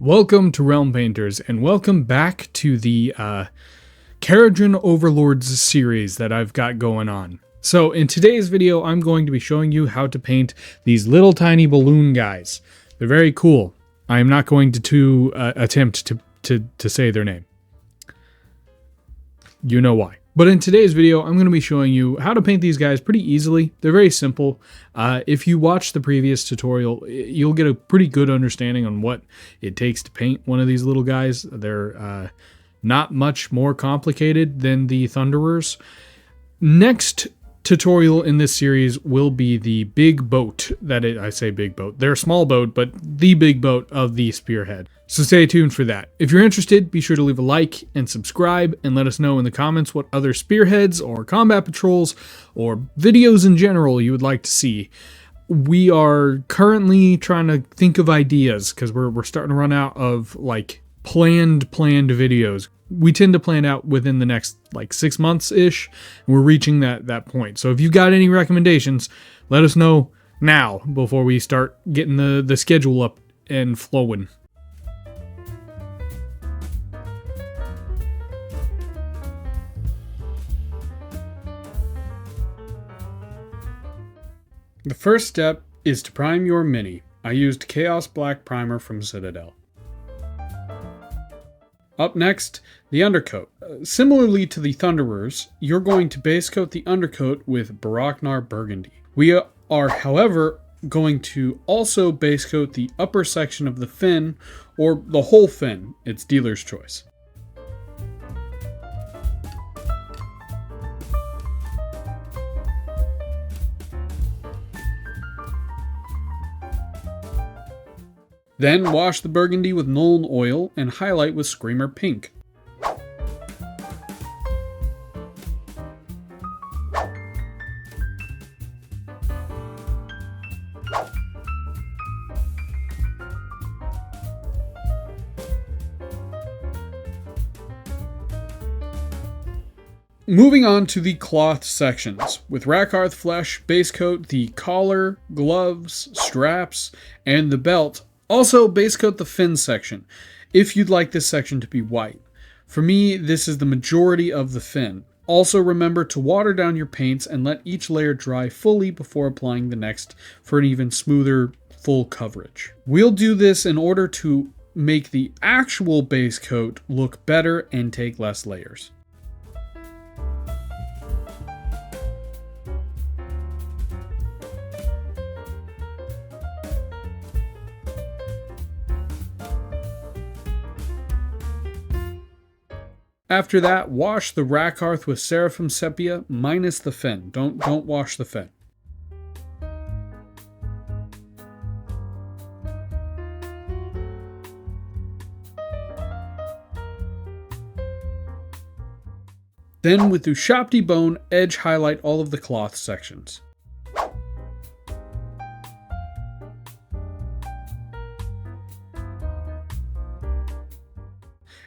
Welcome to Realm Painters, and welcome back to the Kharadron Overlords series that I've got going on. So in today's video, I'm going to be showing you how to paint these little tiny balloon guys. They're very cool. I am not going to attempt to say their name. You know why. But in today's video, I'm going to be showing you how to paint these guys pretty easily. They're very simple. If you watch the previous tutorial, you'll get a pretty good understanding on what it takes to paint one of these little guys. They're not much more complicated than the Thunderers. Next tutorial in this series will be the big boat. I say big boat. They're a small boat, but the big boat of the Spearhead. So stay tuned for that. If you're interested, be sure to leave a like and subscribe and let us know in the comments what other spearheads or combat patrols or videos in general you would like to see. We are currently trying to think of ideas because we're starting to run out of like planned videos. We tend to plan out within the next like 6 months-ish, and we're reaching that point. So if you've got any recommendations, let us know now before we start getting the schedule up and flowing. The first step is to prime your mini. I used Chaos Black Primer from Citadel. Up next, the undercoat. Similarly to the Thunderers, you're going to base coat the undercoat with Baraknar Burgundy. We are, however, going to also base coat the upper section of the fin, or the whole fin. It's dealer's choice. Then wash the burgundy with Nuln Oil and highlight with Screamer Pink. Moving on to the cloth sections. With Rakarth Flesh, base coat the collar, gloves, straps, and the belt. Also, base coat the fin section, if you'd like this section to be white. For me, this is the majority of the fin. Also remember to water down your paints and let each layer dry fully before applying the next for an even smoother, full coverage. We'll do this in order to make the actual base coat look better and take less layers. After that, wash the Rakarth with Seraphim Sepia minus the fin. Don't wash the fin. Then with Ushabti Bone, edge highlight all of the cloth sections.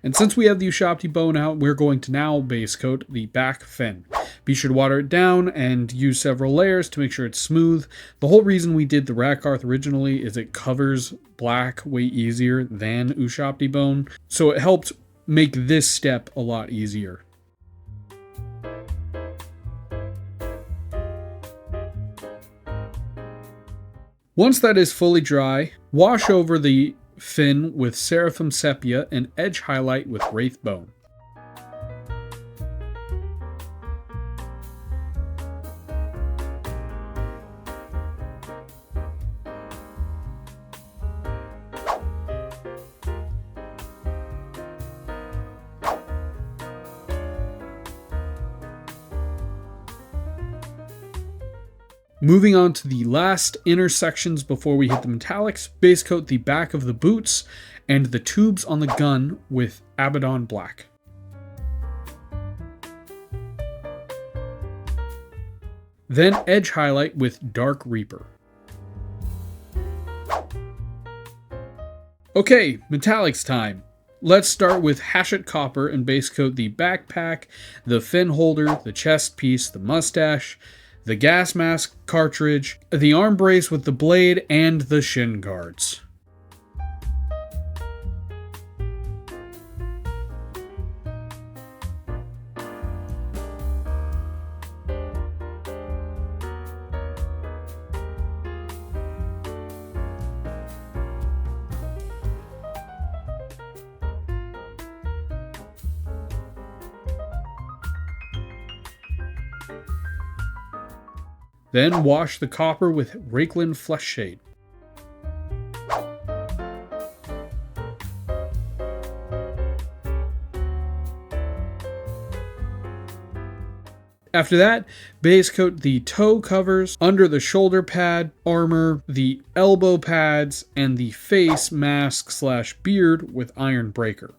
And since we have the Ushabti Bone out, we're going to now base coat the back fin. Be sure to water it down and use several layers to make sure it's smooth. The whole reason we did the Rakarth originally is it covers black way easier than Ushabti Bone, so it helped make this step a lot easier. Once that is fully dry, wash over the fin with Seraphim Sepia and edge highlight with Wraith Bone. Moving on to the last inner sections before we hit the metallics, base coat the back of the boots and the tubes on the gun with Abaddon Black. Then edge highlight with Dark Reaper. Okay, metallics time. Let's start with Hashut Copper and base coat the backpack, the fin holder, the chest piece, the mustache, the gas mask cartridge, the arm brace with the blade, and the shin guards. Then wash the copper with Rakelin Flesh Shade. After that, base coat the toe covers, under the shoulder pad, armor, the elbow pads, and the face mask / beard with Iron Breaker.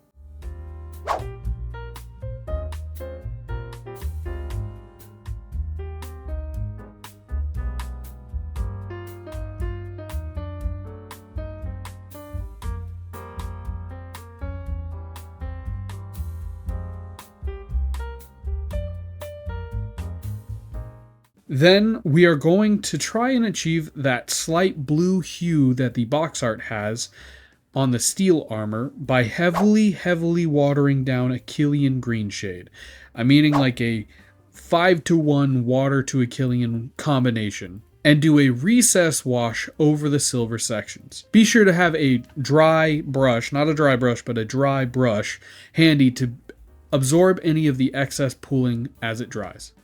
Then we are going to try and achieve that slight blue hue that the box art has on the steel armor by heavily watering down Achillean green shade. I'm meaning like a 5-to-1 water to Achillean combination. And do a recess wash over the silver sections. Be sure to have a dry brush, not a dry brush, but a dry brush handy to absorb any of the excess pooling as it dries.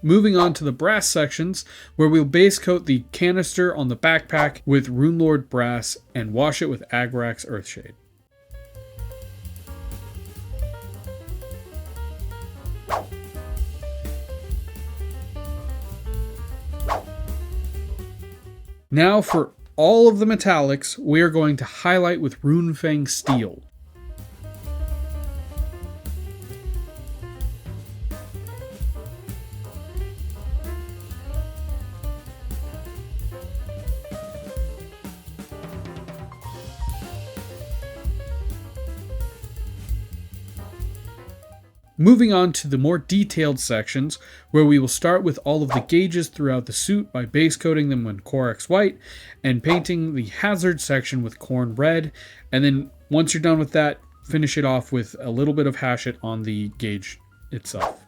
Moving on to the brass sections, where we'll base coat the canister on the backpack with Runelord Brass and wash it with Agrax Earthshade. Now for all of the metallics, we are going to highlight with Runefang Steel. Moving on to the more detailed sections, where we will start with all of the gauges throughout the suit by base coating them with Corax White and painting the hazard section with Corn Red, and then once you're done with that, finish it off with a little bit of Hashit on the gauge itself.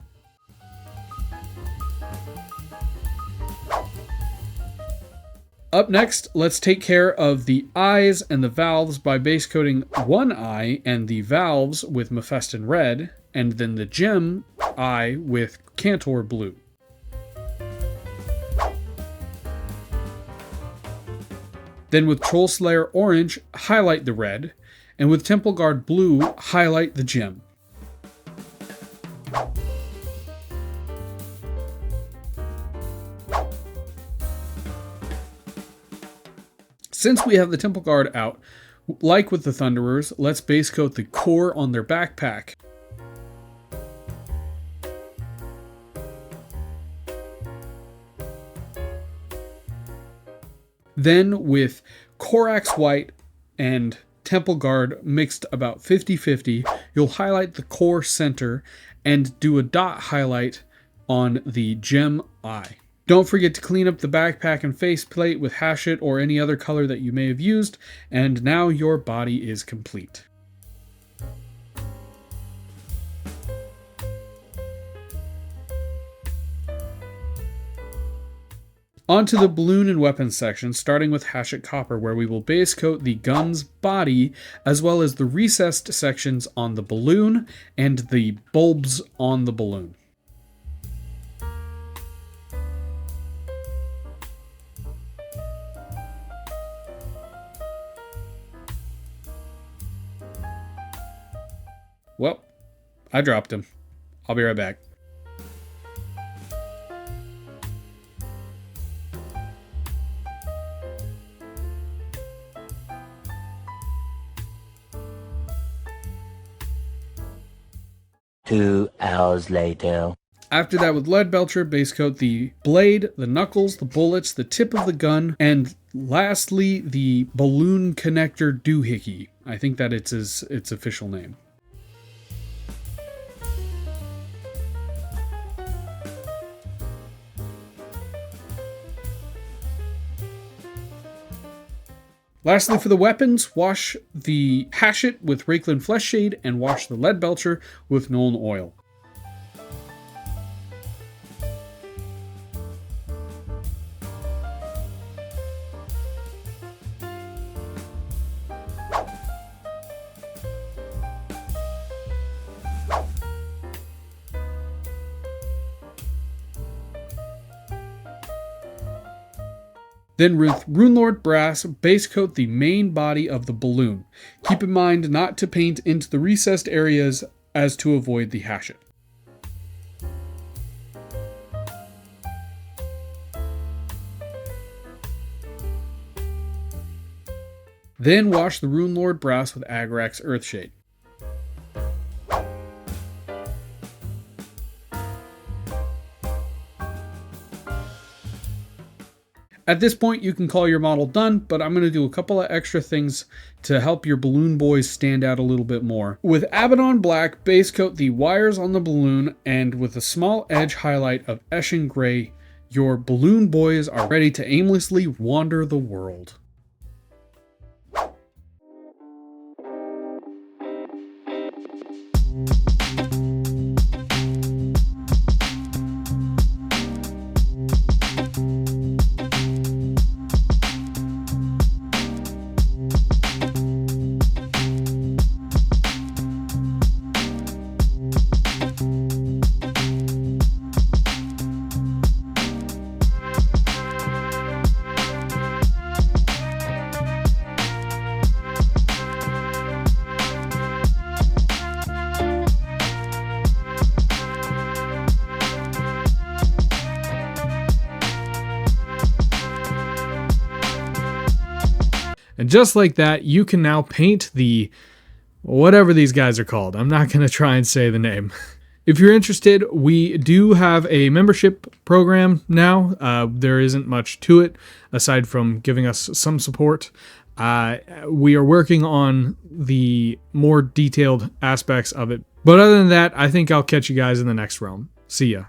Up next, let's take care of the eyes and the valves by base coating one eye and the valves with Mephiston Red, and then the gem eye with Cantor Blue. Then with Troll Slayer Orange, highlight the red, and with Temple Guard Blue, highlight the gem. Since we have the Temple Guard out, like with the Thunderers, let's base coat the core on their backpack. Then with Corax White and Temple Guard mixed about 50-50, you'll highlight the core center and do a dot highlight on the gem eye. Don't forget to clean up the backpack and faceplate with Hashit or any other color that you may have used, and now your body is complete. Onto the balloon and weapons section, starting with Hashit Copper, where we will base coat the gun's body, as well as the recessed sections on the balloon and the bulbs on the balloon. Well, I dropped him. I'll be right back. Two hours later. After that, with Leadbelcher, base coat the blade, the knuckles, the bullets, the tip of the gun, and lastly, the balloon connector doohickey. I think that it's its official name. Lastly, for the weapons, wash the Hashit with Rakelin Flesh Shade and wash the Leadbelcher with Nuln Oil. Then with Runelord Brass, base coat the main body of the balloon. Keep in mind not to paint into the recessed areas as to avoid the hatchet. Then wash the Runelord Brass with Agrax Earthshade. At this point, you can call your model done, but I'm going to do a couple of extra things to help your balloon boys stand out a little bit more. With Abaddon Black, base coat the wires on the balloon, and with a small edge highlight of Eshin Gray, your balloon boys are ready to aimlessly wander the world. And just like that, you can now paint the whatever these guys are called. I'm not going to try and say the name. If you're interested, we do have a membership program now. There isn't much to it aside from giving us some support. We are working on the more detailed aspects of it. But other than that, I think I'll catch you guys in the next realm. See ya.